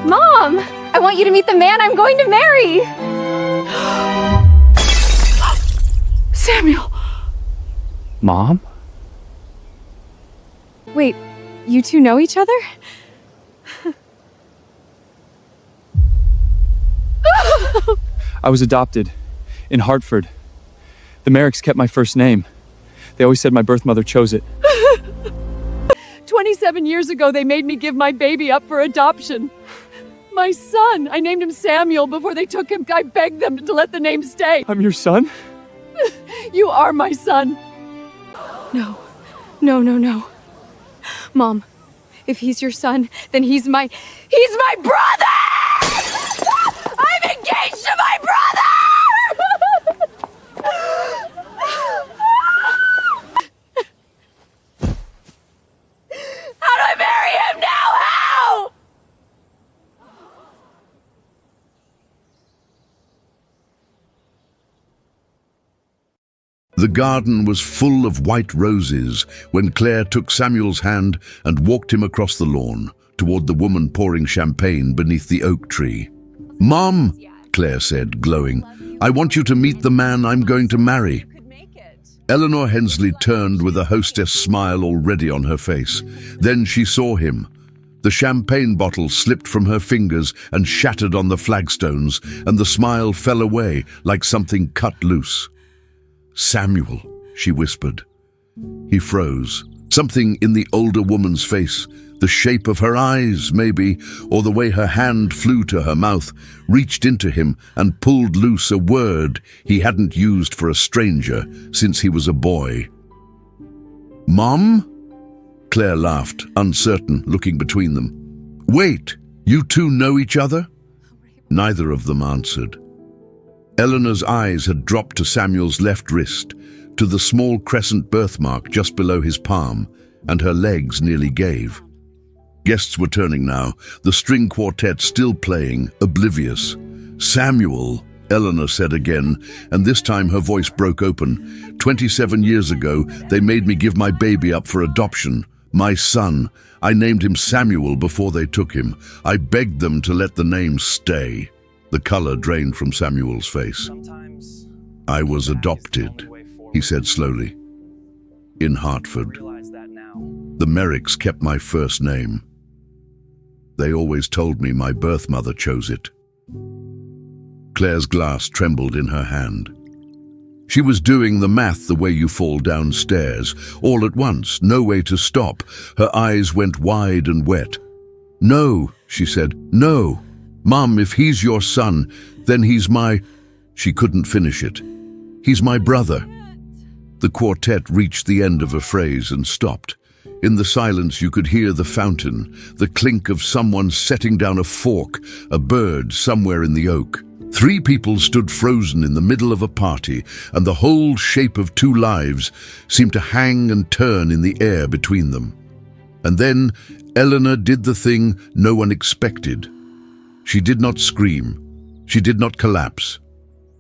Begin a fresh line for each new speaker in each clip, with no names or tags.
Mom! I want you to meet the man I'm going to marry!
Samuel!
Mom?
Wait, you two know each other?
I was adopted in Hartford. The Merricks kept my first name. They always said my birth mother chose it.
27 years ago, they made me give my baby up for adoption. My son, I named him Samuel before they took him. I begged them to let the name stay.
I'm your son?
You are my son.
No. No. Mom, if he's your son, then he's my brother! I'm engaged to my brother! How do I marry him now? How?
The garden was full of white roses when Claire took Samuel's hand and walked him across the lawn toward the woman pouring champagne beneath the oak tree. "Mom," Claire said, glowing, "I want you to meet the man I'm going to marry." Eleanor Hensley turned with a hostess smile already on her face. Then she saw him. The champagne bottle slipped from her fingers and shattered on the flagstones, and the smile fell away like something cut loose. "Samuel," she whispered. He froze. Something in the older woman's face, the shape of her eyes, maybe, or the way her hand flew to her mouth, reached into him and pulled loose a word he hadn't used for a stranger since he was a boy. "Mom?" Claire laughed, uncertain, looking between them. "Wait, you two know each other?" Neither of them answered. Eleanor's eyes had dropped to Samuel's left wrist, to the small crescent birthmark just below his palm, and her legs nearly gave. Guests were turning now, the string quartet still playing, oblivious. "Samuel," Eleanor said again, and this time her voice broke open. "27 years ago, they made me give my baby up for adoption. My son. I named him Samuel before they took him. I begged them to let the name stay." The color drained from Samuel's face. "I was adopted," he said slowly. "In Hartford. The Merricks kept my first name. They always told me my birth mother chose it." Claire's glass trembled in her hand. She was doing the math the way you fall downstairs, all at once, no way to stop. Her eyes went wide and wet. "No," she said, "no. Mom, if he's your son, then he's my—" She couldn't finish it. "He's my brother." The quartet reached the end of a phrase and stopped. In the silence you could hear the fountain, the clink of someone setting down a fork, a bird somewhere in the oak. 3 people stood frozen in the middle of a party, and the whole shape of 2 lives seemed to hang and turn in the air between them. And then Eleanor did the thing no one expected. She did not scream. She did not collapse.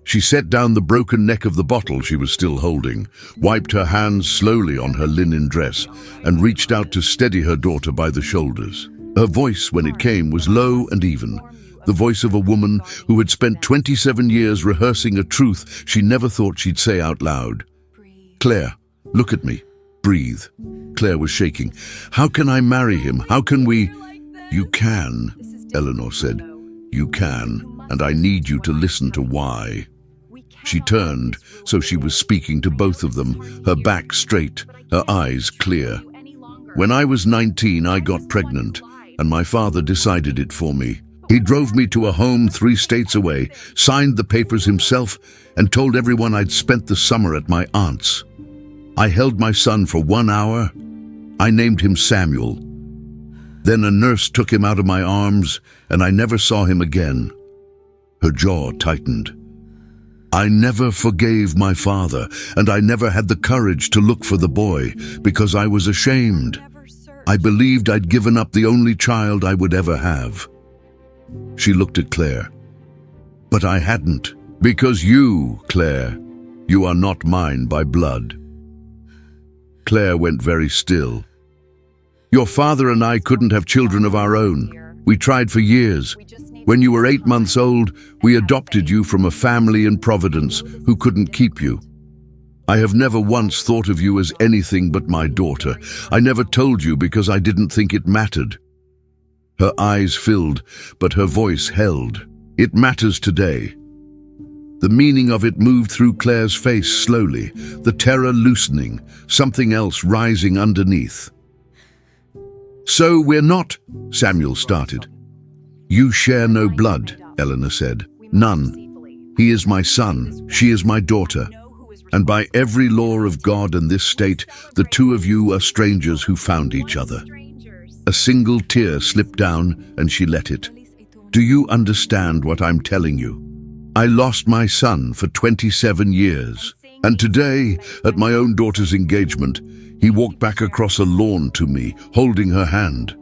She set down the broken neck of the bottle she was still holding, wiped her hands slowly on her linen dress, and reached out to steady her daughter by the shoulders. Her voice, when it came, was low and even, the voice of a woman who had spent 27 years rehearsing a truth she never thought she'd say out loud. "Claire, look at me. Breathe." Claire was shaking. "How can I marry him? How can we—" "You can," Eleanor said. "You can, and I need you to listen to why." She turned, so she was speaking to both of them, her back straight, her eyes clear. "When I was 19, I got pregnant, and my father decided it for me. He drove me to a home 3 states away, signed the papers himself, and told everyone I'd spent the summer at my aunt's. I held my son for 1 hour. I named him Samuel. Then a nurse took him out of my arms, and I never saw him again." Her jaw tightened. "I never forgave my father, and I never had the courage to look for the boy, because I was ashamed. I believed I'd given up the only child I would ever have." She looked at Claire. "But I hadn't, because you, Claire, you are not mine by blood." Claire went very still. "Your father and I couldn't have children of our own. We tried for years. When you were 8 months old, we adopted you from a family in Providence who couldn't keep you. I have never once thought of you as anything but my daughter. I never told you because I didn't think it mattered." Her eyes filled, but her voice held. "It matters today." The meaning of it moved through Claire's face slowly, the terror loosening, something else rising underneath. "So we're not," Samuel started. "You share no blood," Eleanor said. "None. He is my son, she is my daughter. And by every law of God and this state, the two of you are strangers who found each other." A single tear slipped down and she let it. "Do you understand what I'm telling you? I lost my son for 27 years. And today, at my own daughter's engagement, he walked back across a lawn to me, holding her hand."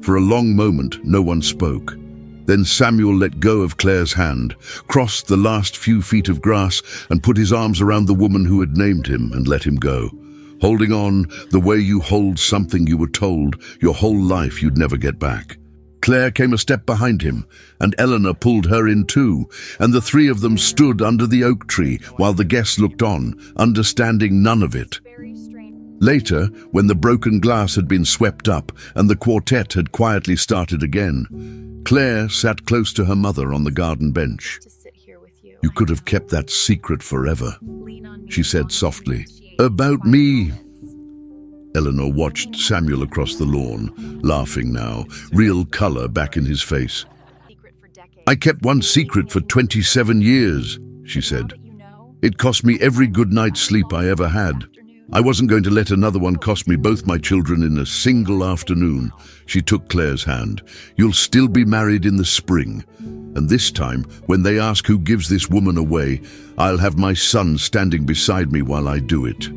For a long moment, no one spoke. Then Samuel let go of Claire's hand, crossed the last few feet of grass, and put his arms around the woman who had named him and let him go, holding on the way you hold something you were told your whole life you'd never get back. Claire came a step behind him, and Eleanor pulled her in too, and the three of them stood under the oak tree while the guests looked on, understanding none of it. Later, when the broken glass had been swept up and the quartet had quietly started again, Claire sat close to her mother on the garden bench. "You could have kept that secret forever," she said softly. "About me." Eleanor watched Samuel across the lawn, laughing now, real color back in his face. "I kept one secret for 27 years, she said. "It cost me every good night's sleep I ever had. I wasn't going to let another one cost me both my children in a single afternoon." She took Claire's hand. "You'll still be married in the spring. And this time, when they ask who gives this woman away, I'll have my son standing beside me while I do it."